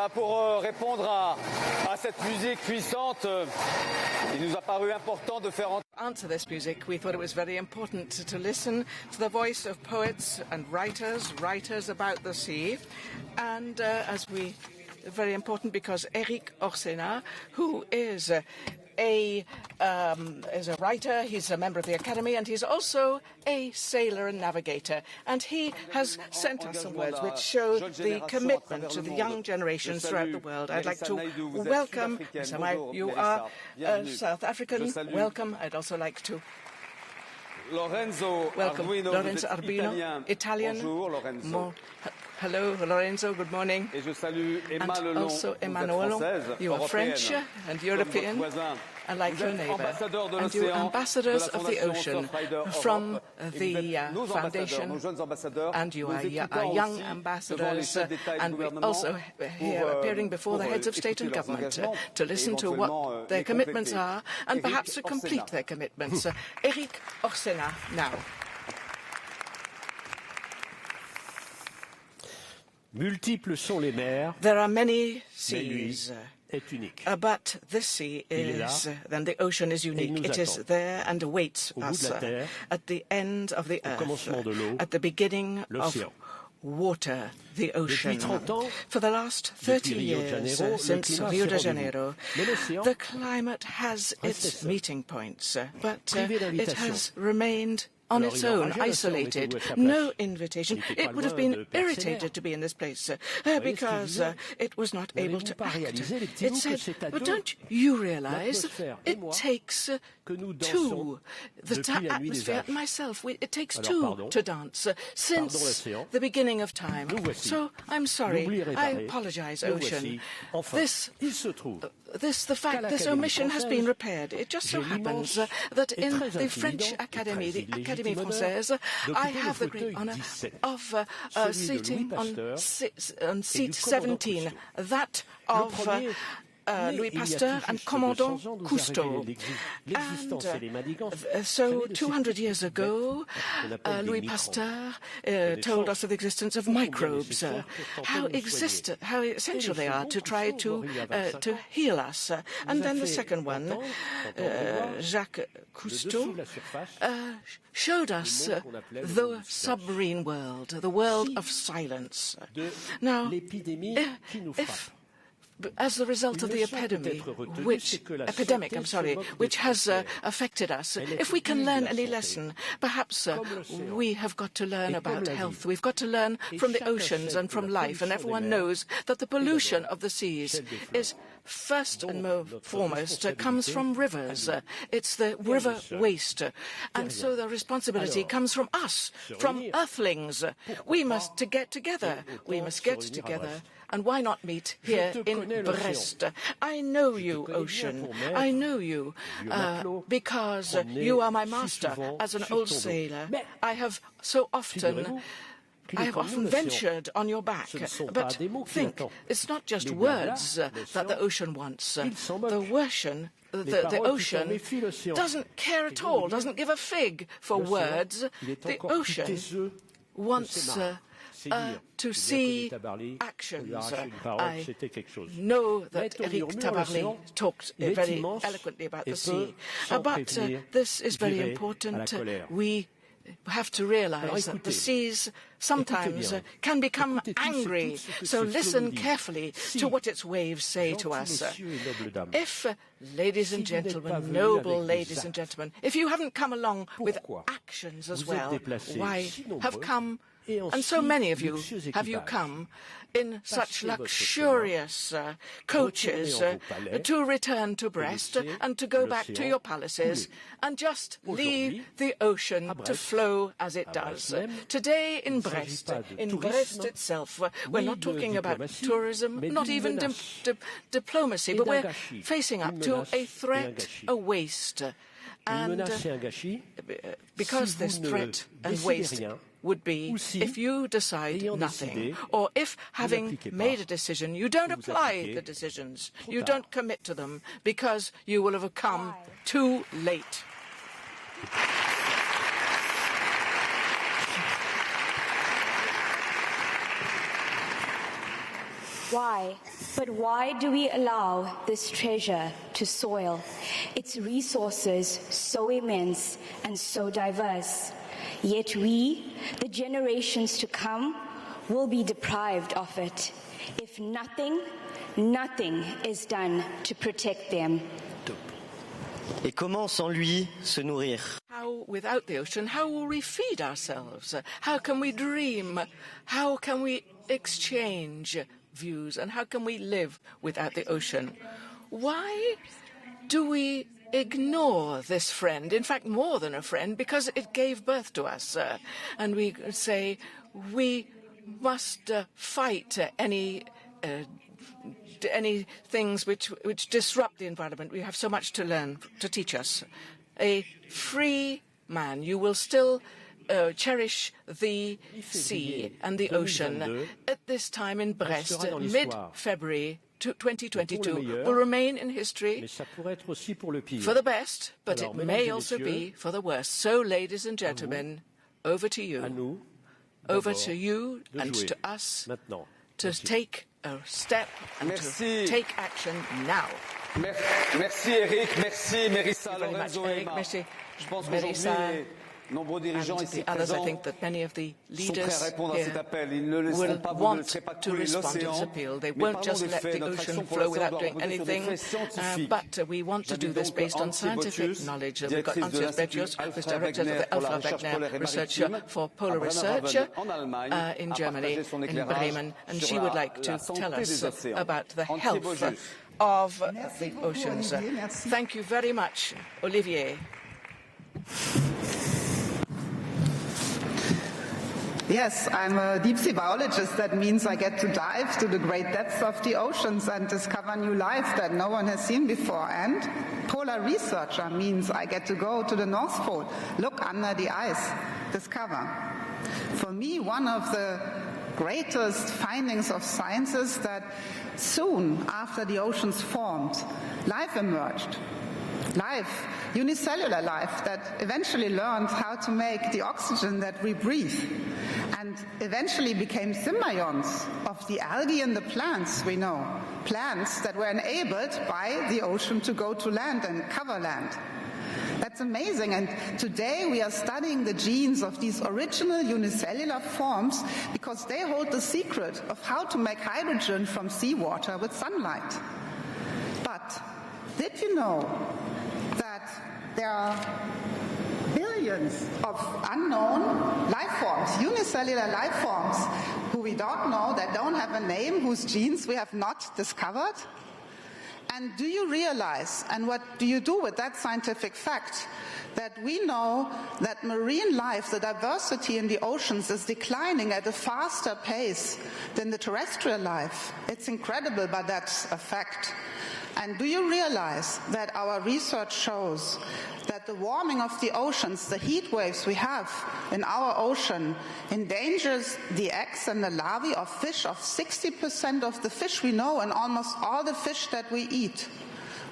Voilà, pour répondre à cette musique puissante, il nous a paru important de faire answer this music. We thought it was very important to listen to the voice of poets and writers about the sea, and very important because Eric Orsena, who is a writer, he's a member of the Academy, and he's also a sailor and navigator. And he has sent us some words which show the commitment to the young generations throughout the world. I'd like to welcome, you are South African, welcome. I'd also like to welcome Lorenzo Arbino, Italian. Hello, Lorenzo, good morning. And also Emmanuel, you are French and European, and like your neighbor. And you are ambassadors of the ocean from the foundation, and you are young ambassadors, and we also here appearing before the heads of state and government to listen to what their commitments are, and perhaps to complete their commitments. Eric Orsena now. Multiples sont les mers. There are many seas, est unique. But this sea is, then the ocean is unique. It is there and awaits us at the end of the earth, at the beginning of water, the ocean. For the last 30 years, since Rio de Janeiro, the climate has its meeting points, but it has remained on its own, isolated, no invitation. It would have been irritated to be in this place because it was not able to act. It said, but don't you realize it takes two, the atmosphere, myself, it takes two to dance since the beginning of time. So I'm sorry, I apologize, ocean. This omission has been repaired. It just so happens that in the French Academy, the Académie Française, I have the great honor of sitting on seat 17, that of Louis Pasteur and Commandant Cousteau. And so 200 years ago, Louis Pasteur told us of the existence of microbes, how essential they are to try to heal us. And then the second one, Jacques Cousteau, showed us the submarine world, the world of silence. Now, as a result of the epidemic, which has affected us, if we can learn any lesson, perhaps we have got to learn about health. We've got to learn from the oceans and from life, and everyone knows that the pollution of the seas is first and foremost comes from rivers. It's the river waste, and so the responsibility comes from us, from earthlings. We must get together. We must get together. And why not meet here in Brest? I know you, ocean. I know you because you are my master as an old sailor. I have often ventured on your back. But think, it's not just words that the ocean wants. The ocean doesn't care at all, doesn't give a fig for words. The ocean wants to see actions. I know that Eric Tabarly talked very eloquently about the sea, but this is very important. We have to realize that the seas sometimes can become angry, so listen carefully to what its waves say to us. If, ladies and gentlemen, noble ladies and gentlemen, if you haven't come along with actions as well, why have come, and so many of you, have you come in such luxurious coaches to return to Brest and to go back to your palaces and just leave the ocean to flow as it does. Today in Brest itself, we're not talking about tourism, not even diplomacy, but we're facing up to a threat, a waste. And because this threat and waste would be if you decide nothing, or if, having made a decision, you don't apply the decisions, you don't commit to them, because you will have come too late. Why? But why do we allow this treasure to soil? Its resources so immense and so diverse. Yet we, the generations to come, will be deprived of it if nothing is done to protect them. Et comment sans lui se nourrir? How, without the ocean, how will we feed ourselves? How can we dream? How can we exchange views? And how can we live without the ocean? Why do we ignore this friend? In fact, more than a friend, because it gave birth to us. And we say we must fight any things which disrupt the environment. We have so much to learn, to teach us. A free man, you will still cherish the sea and the ocean. At this time in Brest, mid-February 2022, will remain in history for the best, but it may also be for the worst. So, ladies and gentlemen, over to you. Over to you and to us to take a step and to take action now. Merci Eric, merci Mérissa, Very much, Lorenzo et Eric. Emma. Merci, Je pense Mérissa. qu'aujourd'hui, les nombreux dirigeants And ici the others, I présents think that many of the sont prêts leaders à répondre à cet here appel. Ils ne laisseront will pas, vous ne want laisserez pas to couler respond to this l'océan. appeal. They Mais won't parlons just des let faits. the Notre ocean action pour flow l'instant without doit doing reposer sur des anything, faits scientifiques. but we want to do J'invite this donc based on Antje scientific Botius, knowledge. We've got directrice de Antje Botius, l'Institut who's Alfred director of Wegener the pour la Alpha recherche Wegener polaire et Research maritime for à Polar Research Bremerhaven en Allemagne, in a Germany, partagé son in éclairage Bremen, and sur she would like to la tell santé us des océans. about the Antje health Botius. of the oceans. Thank you very much, Olivier. Yes, I'm a deep sea biologist. That means I get to dive to the great depths of the oceans and discover new life that no one has seen before. And polar researcher means I get to go to the North Pole, look under the ice, discover. For me, one of the greatest findings of science is that soon after the oceans formed, life emerged. Life, unicellular life, that eventually learned how to make the oxygen that we breathe and eventually became symbionts of the algae and the plants we know, plants that were enabled by the ocean to go to land and cover land. That's amazing, and today we are studying the genes of these original unicellular forms because they hold the secret of how to make hydrogen from seawater with sunlight. But did you know that there are billions of unknown life forms, unicellular life forms, who we don't know, that don't have a name, whose genes we have not discovered? And do you realize, and what do you do with that scientific fact, that we know that marine life, the diversity in the oceans, is declining at a faster pace than the terrestrial life? It's incredible, but that's a fact. And do you realize that our research shows that the warming of the oceans, the heat waves we have in our ocean, endangers the eggs and the larvae of fish, of 60% of the fish we know and almost all the fish that we eat?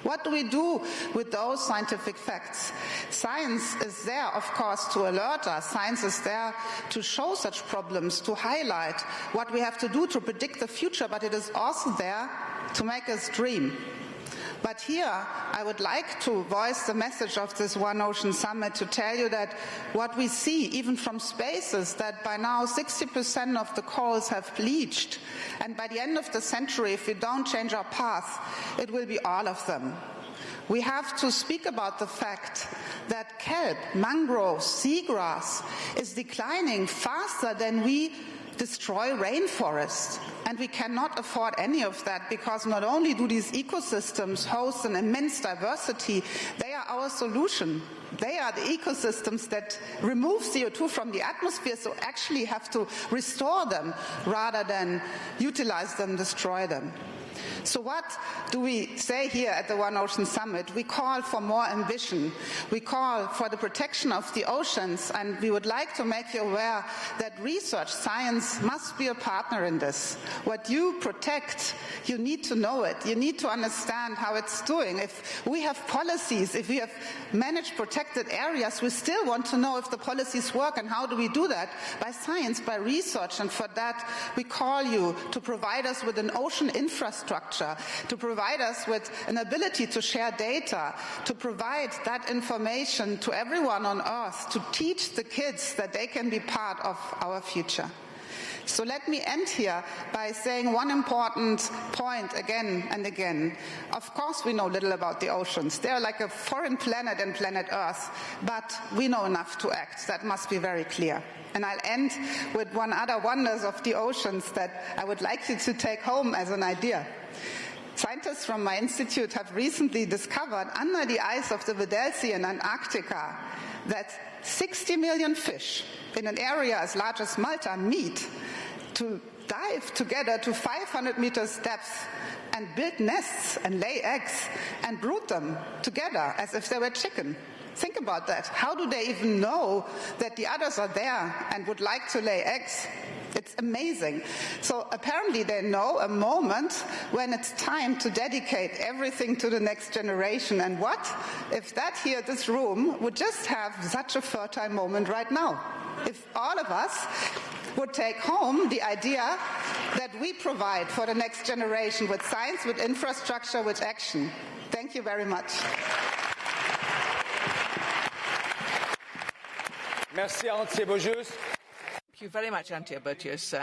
What do we do with those scientific facts? Science is there, of course, to alert us. Science is there to show such problems, to highlight what we have to do to predict the future, but it is also there to make us dream. But here, I would like to voice the message of this One Ocean Summit to tell you that what we see, even from space, is that by now 60% of the corals have bleached. And by the end of the century, if we don't change our path, it will be all of them. We have to speak about the fact that kelp, mangroves, seagrass is declining faster than we destroy rainforests. And we cannot afford any of that, because not only do these ecosystems host an immense diversity, they are our solution. They are the ecosystems that remove CO2 from the atmosphere, so actually have to restore them rather than utilize them, destroy them. So what do we say here at the One Ocean Summit? We call for more ambition. We call for the protection of the oceans, and we would like to make you aware that research, science must be a partner in this. What you protect, you need to know it. You need to understand how it's doing. If we have policies, if we have managed protected areas, we still want to know if the policies work, and how do we do that? By science, by research, and for that we call you to provide us with an ocean infrastructure, to provide us with an ability to share data, to provide that information to everyone on Earth, to teach the kids that they can be part of our future. So let me end here by saying one important point again and again. Of course we know little about the oceans. They're like a foreign planet and planet Earth, but we know enough to act. That must be very clear. And I'll end with one other wonders of the oceans that I would like you to take home as an idea. Scientists from my institute have recently discovered under the ice of the Weddell Sea in Antarctica that 60 million fish in an area as large as Malta meet to dive together to 500 meters depth and build nests and lay eggs and brood them together as if they were chicken. Think about that. How do they even know that the others are there and would like to lay eggs? It's amazing. So apparently they know a moment when it's time to dedicate everything to the next generation. And what if that here, this room, would just have such a fertile moment right now? If all of us would take home the idea that we provide for the next generation with science, with infrastructure, with action. Thank you very much. Merci, Antje Bogius. Thank you very much, Antje Bogius,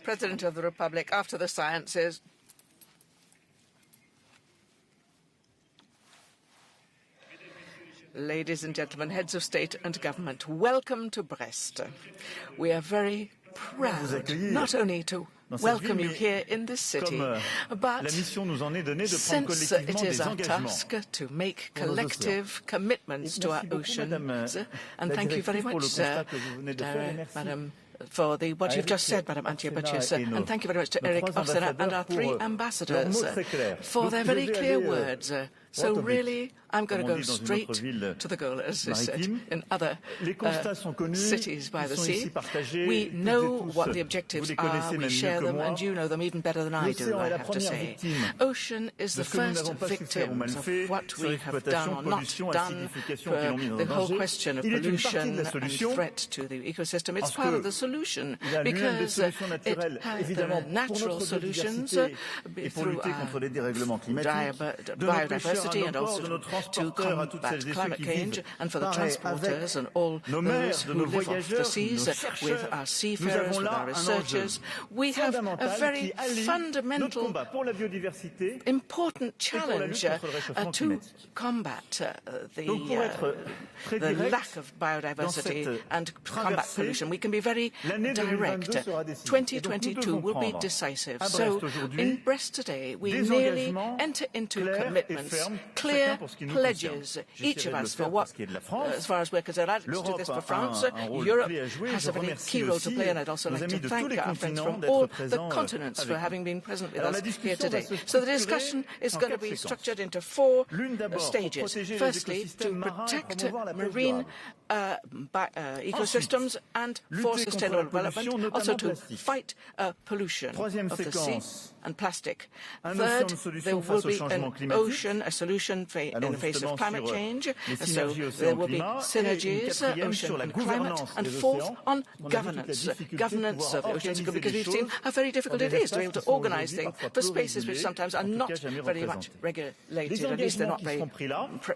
President of the Republic. After the sciences. Ladies and gentlemen, heads of state and government, welcome to Brest. We are very proud not only to welcome you here in this city, but since it is our task to make collective commitments to our oceans, and thank you very much, Madam, for what you've just said, Madam Antje Bogius, and thank you very much to Eric Orsena and our three ambassadors for their very clear words. So really, I'm going to go straight to the goal, as I said, in other cities by the sea. We know what the objectives are, we share them, and you know them even better than I do, I have to say. Ocean is the first victim of what we have done or not done for the whole question of pollution and threat to the ecosystem. It's part of the solution, because it has the natural solutions through biodiversity, and also to combat climate change, and for the transporters and all those who live off the seas, with our seafarers, with our researchers. We have a very fundamental, important challenge to combat the lack of biodiversity and combat pollution. We can be very direct. 2022 will be decisive. So in Brest today, we merely enter into commitments, clear pledges, each of us, for what, as far as we're concerned. I'd like to do this for France. Europe has a very key role to play, and I'd also like to thank our friends from all the continents for having been present with us here today. So the discussion is going to be structured into four stages. Firstly, to protect marine ecosystems and for sustainable development, also to fight pollution of the sea and plastic. Third, there will be an ocean, a solution in the face of climate change, so there will be synergies, ocean and climate. And fourth, on governance of the oceans, because we've seen how very difficult it is to be able to organize things for spaces which sometimes are not very much regulated, at least they're not very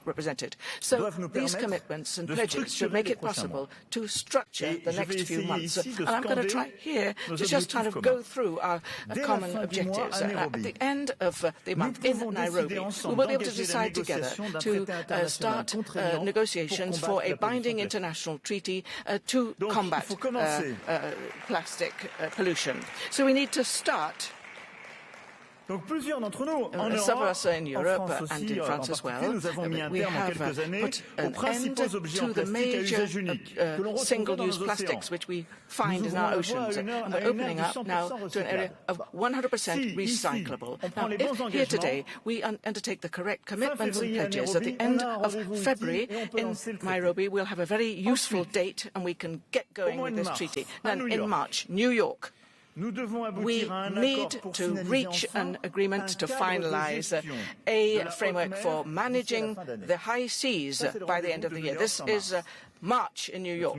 represented. So these commitments and pledges should make it possible to structure the next few months. And I'm going to try here to just kind of go through our common objectives. At the end of the month in Nairobi, we will be able to decide together to start negotiations for a binding international treaty to combat plastic pollution. So we need to start Several of us in Europe and in France as well, we have put an end to the major single-use plastics which we find in our oceans, and we're opening up now to an area of 100% recyclable. Now, if here today we undertake the correct commitments and pledges, at the end of February in Nairobi we'll have a very useful date and we can get going with this treaty. Then in March, New York. We need to reach an agreement to finalize a framework for managing the high seas by the end of the year. This is March in New York.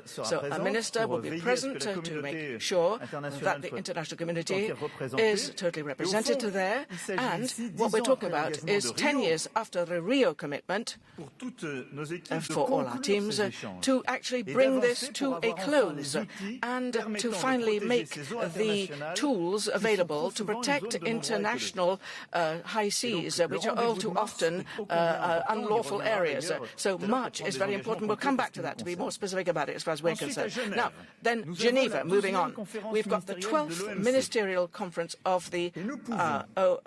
So a minister will be present to make sure that the international community is totally represented there. And what we're talking about is 10 years after the Rio commitment for all our teams to actually bring this to a close and to finally make the tools available to protect international high seas, which are all too often unlawful areas. So March is very important. We'll come back to that to be more specific about it as far as we're concerned. Now, then Geneva, moving on. We've got the 12th Ministerial Conference of the IMO,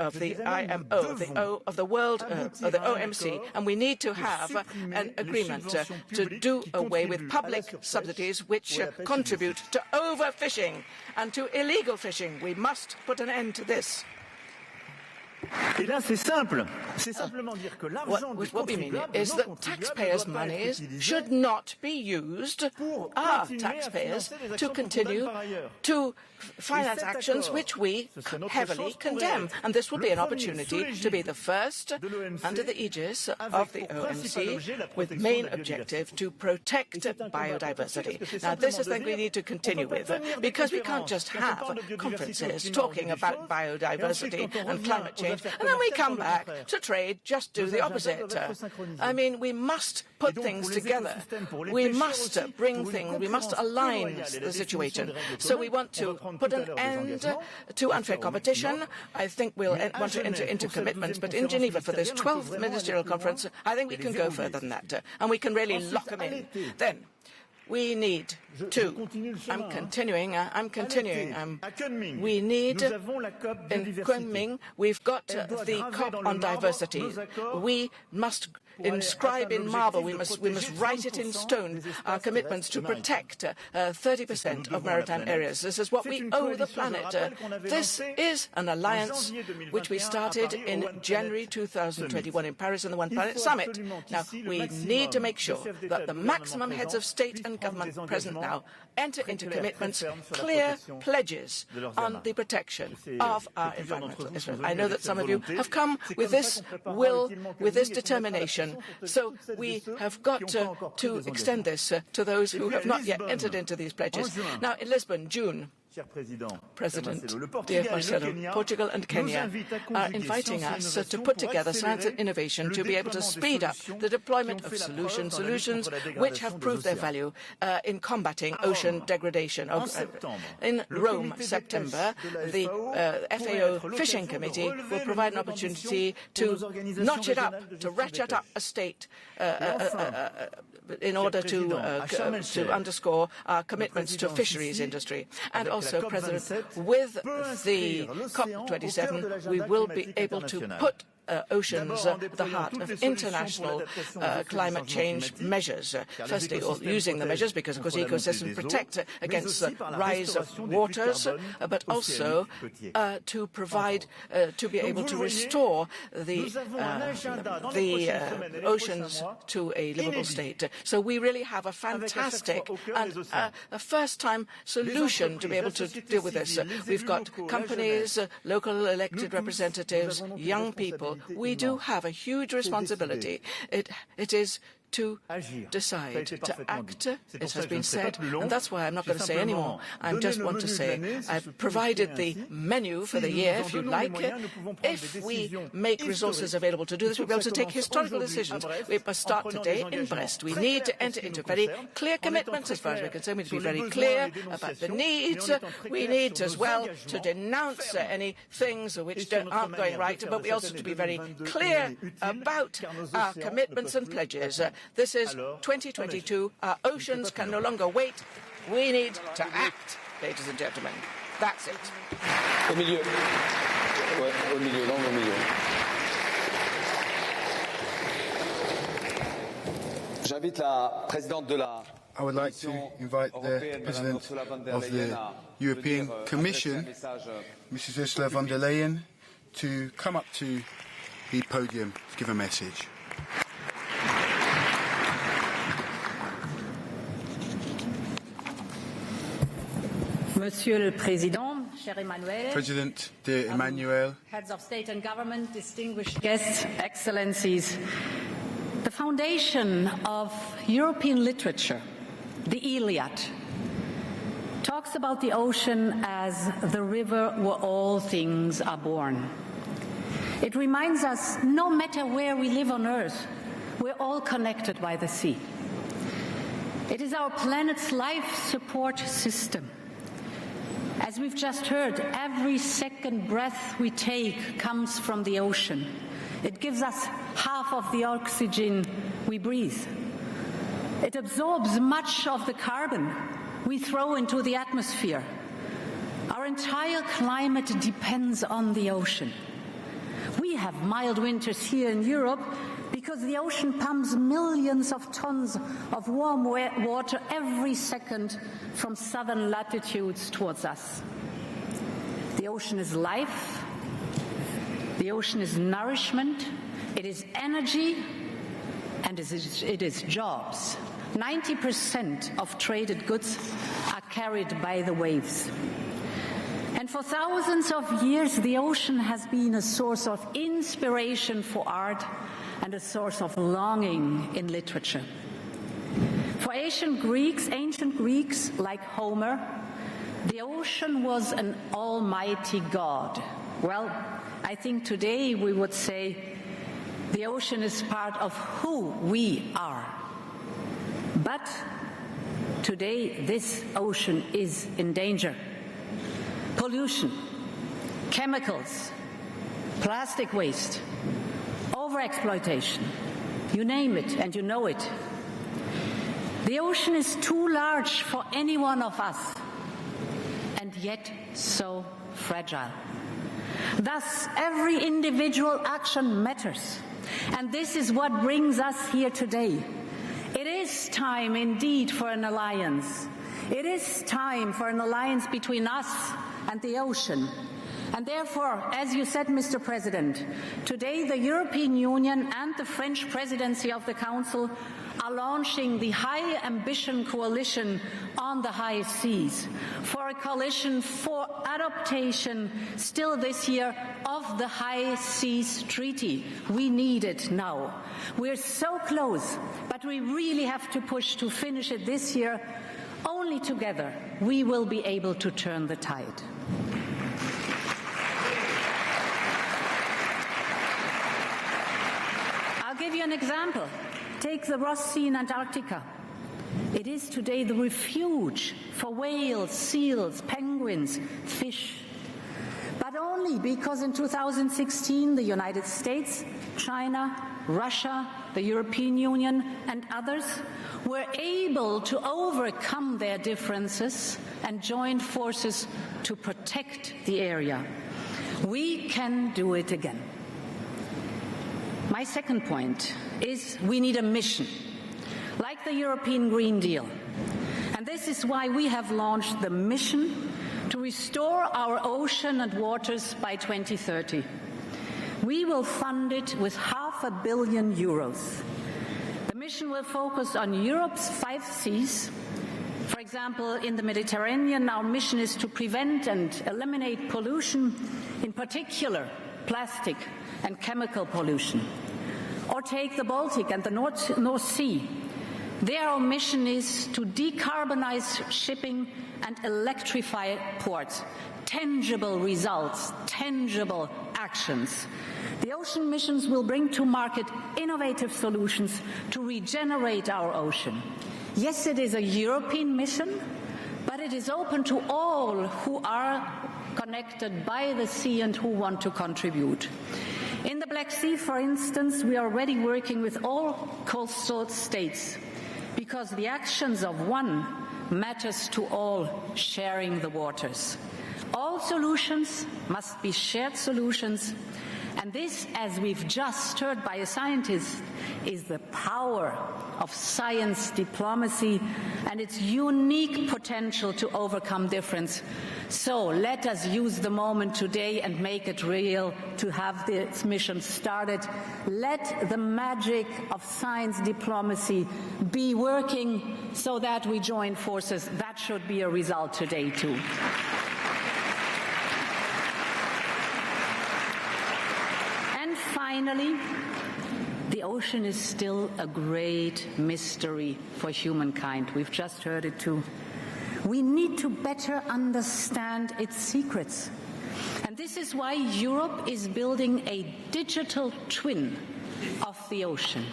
of the World, of the OMC, and we need to have an agreement to do away with public subsidies which contribute to overfishing and to illegal fishing. We must put an end to this. What we mean is that taxpayers' monies should not be used, our taxpayers, to continue to finance actions which we heavily condemn. And this will be an opportunity to be the first, under the aegis of the OMC, with main objective to protect biodiversity. Now, this is the thing we need to continue with, because we can't just have conferences talking about biodiversity and climate change, and then we come back to trade, just do the opposite. I mean, we must put things together. We must bring things, we must align the situation. So we want to put an end to unfair competition. I think we'll want to enter into commitments, but in Geneva for this 12th Ministerial Conference, I think we can go further than that, and we can really lock them in. Then, we need to, I'm continuing, we need, in Kunming, we've got the COP on diversity. We must inscribe in marble, we must write it in stone, our commitments to protect 30% of maritime areas. This is what we owe the planet. This is an alliance which we started in January 2021 in Paris in the One Planet Summit. Now, we need to make sure that the maximum heads of state and government present now enter into commitments, clear pledges on the protection of our environmental interests. I know that some of you have come with this will, with this determination, so we have got to extend this to those who have not yet entered into these pledges. Now, in Lisbon, June, President, dear Marcelo, Portugal and Kenya are inviting us to put together science and innovation to be able to speed up the deployment of solutions which have proved their value in combating ocean degradation. In Rome, September, the FAO Fishing Committee will provide an opportunity to notch it up, to ratchet up a state in order to underscore our commitments to fisheries industry. And also, President, with the COP27, we will be able to put oceans at the heart of international climate change measures. Firstly, using the measures because, of course, ecosystems protect against the rise of waters, but also to provide, to be able to restore the oceans to a livable state. So we really have a fantastic and a first-time solution to be able to deal with this. We've got companies, local elected representatives, young people. We do have a huge responsibility. It is to decide, to act, it has been said, and that's why I'm not going to say any more. I just want to say I've provided the menu for the year, if you like. If we make resources available to do this, we'll be able to take historical decisions. We must start today in Brest. We need to enter into very clear commitments as far as we're concerned. We need to be very clear about the needs. We need as well to denounce any things which aren't going right, but we also need to be very clear about our commitments and pledges. This is 2022. Our oceans can no longer wait. We need to act, ladies and gentlemen. That's it. Ouais, au milieu, l'angle au milieu. J'invite la présidente de la I would like to invite the President of the European Commission, Mrs. Ursula von der Leyen, to come up to the podium to give a message. Monsieur le Président, cher Emmanuel, President, dear Emmanuel, heads of state and government, distinguished guests, excellencies, the foundation of European literature, the Iliad, talks about the ocean as the river where all things are born. It reminds us, no matter where we live on Earth, we're all connected by the sea. It is our planet's life support system. As we've just heard, every second breath we take comes from the ocean. It gives us half of the oxygen we breathe. It absorbs much of the carbon we throw into the atmosphere. Our entire climate depends on the ocean. We have mild winters here in Europe because the ocean pumps millions of tons of warm water every second from southern latitudes towards us. The ocean is life, the ocean is nourishment, it is energy, and it is jobs. 90% of traded goods are carried by the waves. And for thousands of years, the ocean has been a source of inspiration for art and a source of longing in literature. For ancient Greeks like Homer, the ocean was an almighty god. Well, I think today we would say the ocean is part of who we are. But today this ocean is in danger. Pollution, chemicals, plastic waste, overexploitation, you name it and you know it. The ocean is too large for any one of us, and yet so fragile. Thus, every individual action matters, and this is what brings us here today. It is time indeed for an alliance. It is time for an alliance between us and the ocean. And therefore, as you said, Mr. President, today the European Union and the French presidency of the Council are launching the High Ambition Coalition on the High Seas, for a coalition for adaptation still this year of the High Seas Treaty. We need it now. We're so close, but we really have to push to finish it this year. Only together we will be able to turn the tide. I'll give you an example. Take the Ross Sea in Antarctica. It is today the refuge for whales, seals, penguins, fish. But only because in 2016 the United States, China, Russia, the European Union and others were able to overcome their differences and join forces to protect the area. We can do it again. My second point is we need a mission, like the European Green Deal. And this is why we have launched the mission to restore our ocean and waters by 2030. We will fund it with €500 million. The mission will focus on Europe's 5 seas. For example, in the Mediterranean, our mission is to prevent and eliminate pollution, in particular plastic and chemical pollution. Or take the Baltic and the North Sea. There our mission is to decarbonize shipping and electrify ports. Tangible results, tangible actions. The ocean missions will bring to market innovative solutions to regenerate our ocean. Yes, it is a European mission, but it is open to all who are connected by the sea and who want to contribute. In the Black Sea, for instance, we are already working with all coastal states, because the actions of one matters to all sharing the waters. All All solutions must be shared solutions, and this, as we've just heard by a scientist, is the power of science diplomacy and its unique potential to overcome difference. So let us use the moment today and make it real to have this mission started. Let the magic of science diplomacy be working so that we join forces. That should be a result today too. And finally, the ocean is still a great mystery for humankind. We've just heard it too. We need to better understand its secrets. And this is why Europe is building a digital twin of the ocean.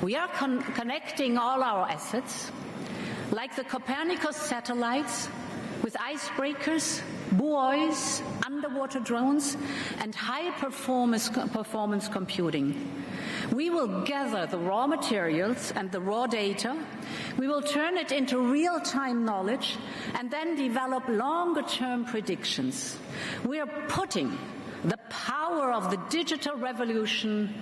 We are connecting all our assets, like the Copernicus satellites, with icebreakers, buoys, underwater drones, and high-performance computing. We will gather the raw materials and the raw data, we will turn it into real-time knowledge, and then develop longer-term predictions. We are putting the power of the digital revolution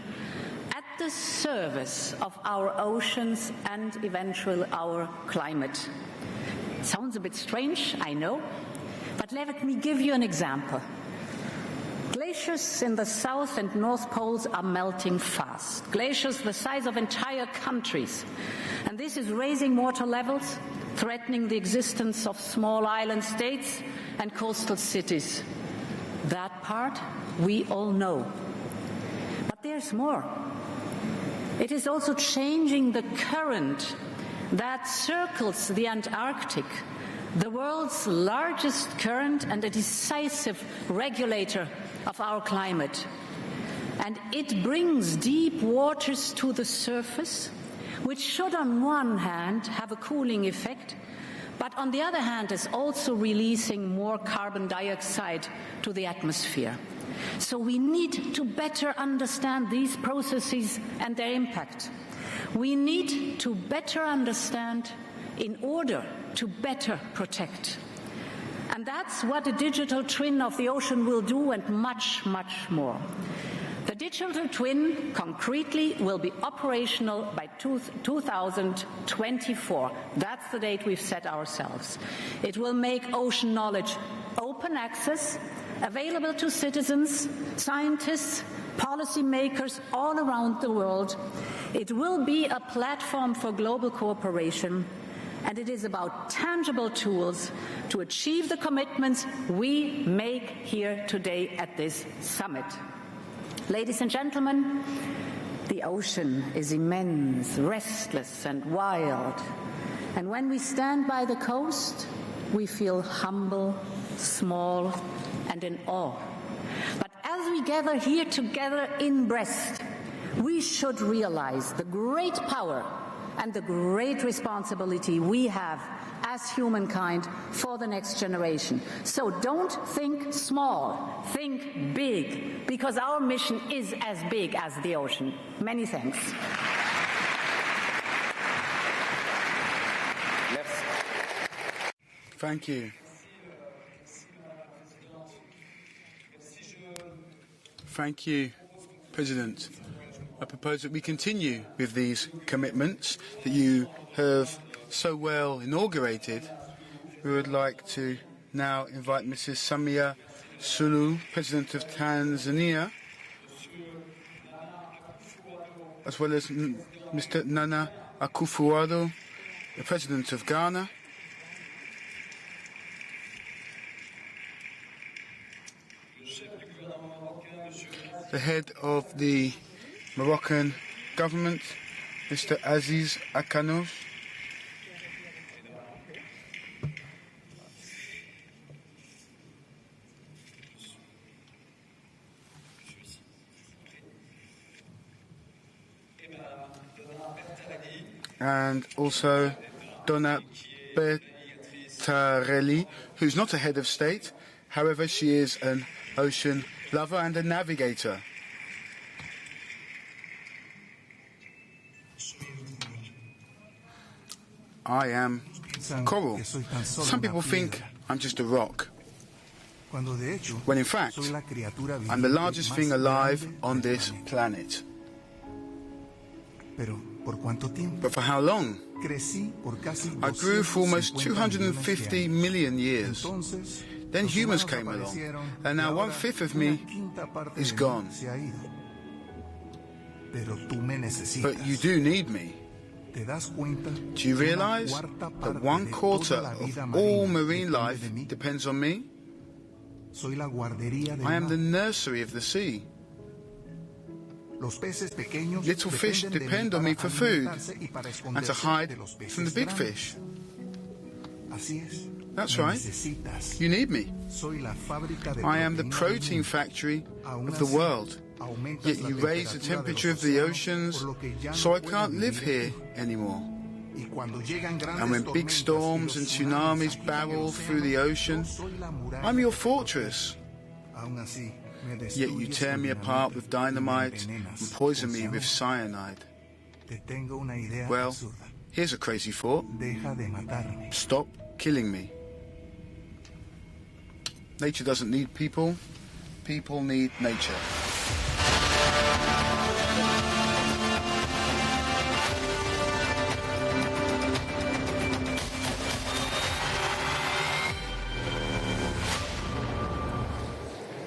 at the service of our oceans and eventually our climate. Sounds a bit strange, I know, but let me give you an example. Glaciers in the South and North Poles are melting fast. Glaciers the size of entire countries. And this is raising water levels, threatening the existence of small island states and coastal cities. That part we all know. But there's more. It is also changing the current that circles the Antarctic, the world's largest current and a decisive regulator of our climate. And it brings deep waters to the surface, which should on one hand have a cooling effect, but on the other hand is also releasing more carbon dioxide to the atmosphere. So we need to better understand these processes and their impact. We need to better understand in order to better protect. And that's what a digital twin of the ocean will do, and much, much more. The digital twin, concretely, will be operational by 2024. That's the date we've set ourselves. It will make ocean knowledge open access, available to citizens, scientists, policymakers all around the world. It will be a platform for global cooperation, and it is about tangible tools to achieve the commitments we make here today at this summit. Ladies and gentlemen, the ocean is immense, restless and wild. And when we stand by the coast, we feel humble, small and in awe. But as we gather here together in Brest, we should realize the great power and the great responsibility we have as humankind for the next generation. So don't think small, think big, because our mission is as big as the ocean. Many thanks. Thank you. Thank you, President. I propose that we continue with these commitments that you have so well inaugurated. We would like to now invite Mrs. Samia Suluhu, President of Tanzania, as well as Mr. Nana Akufo-Addo, the President of Ghana, the head of the Moroccan government, Mr. Aziz Akanos, and also Donna Bertarelli, who's not a head of state, however she is an ocean lover and a navigator. I am coral. Some people think I'm just a rock. when in fact, I'm the largest thing alive on this planet. But for how long? I grew for almost 250 million years. Then humans came along, and now 1/5 of me is gone. But you do need me. Do you realize that 1/4 of all marine life depends on me? I am the nursery of the sea. Little fish depend on me for food and to hide from the big fish. That's right. You need me. I am the protein factory of the world. Yet you raise the temperature of the oceans, so I can't live here anymore. And when big storms and tsunamis barrel through the ocean, I'm your fortress. Yet you tear me apart with dynamite and poison me with cyanide. Well, here's a crazy thought. Stop killing me. Nature doesn't need people. People need nature.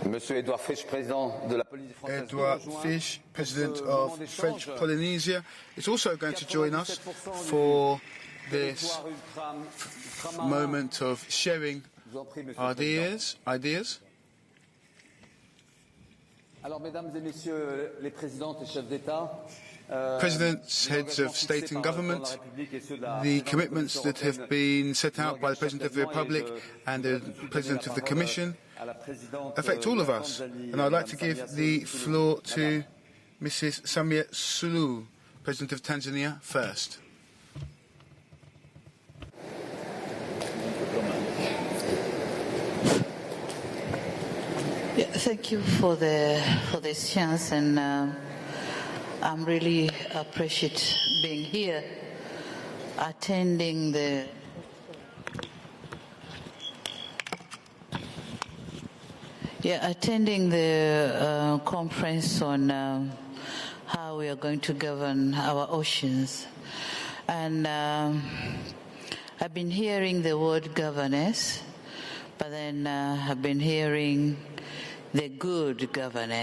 Monsieur Edouard Fish, président de la Polynésie française. Edouard Fish, president of French Polynesia, is also going to join us for this moment of sharing ideas. Alors, mesdames et messieurs les présidents et chefs d'État, Presidents, heads of state and government, the commitments that have been set out by the President of the Republic and the President of the Commission affect all of us. And I'd like to give the floor to Mrs. Samia Suluhu, President of Tanzania, first. Yeah, thank you for this chance, and I'm really appreciate being here, attending the conference on how we are going to govern our oceans. And I've been hearing the word governance, but then I've been hearing the good governance.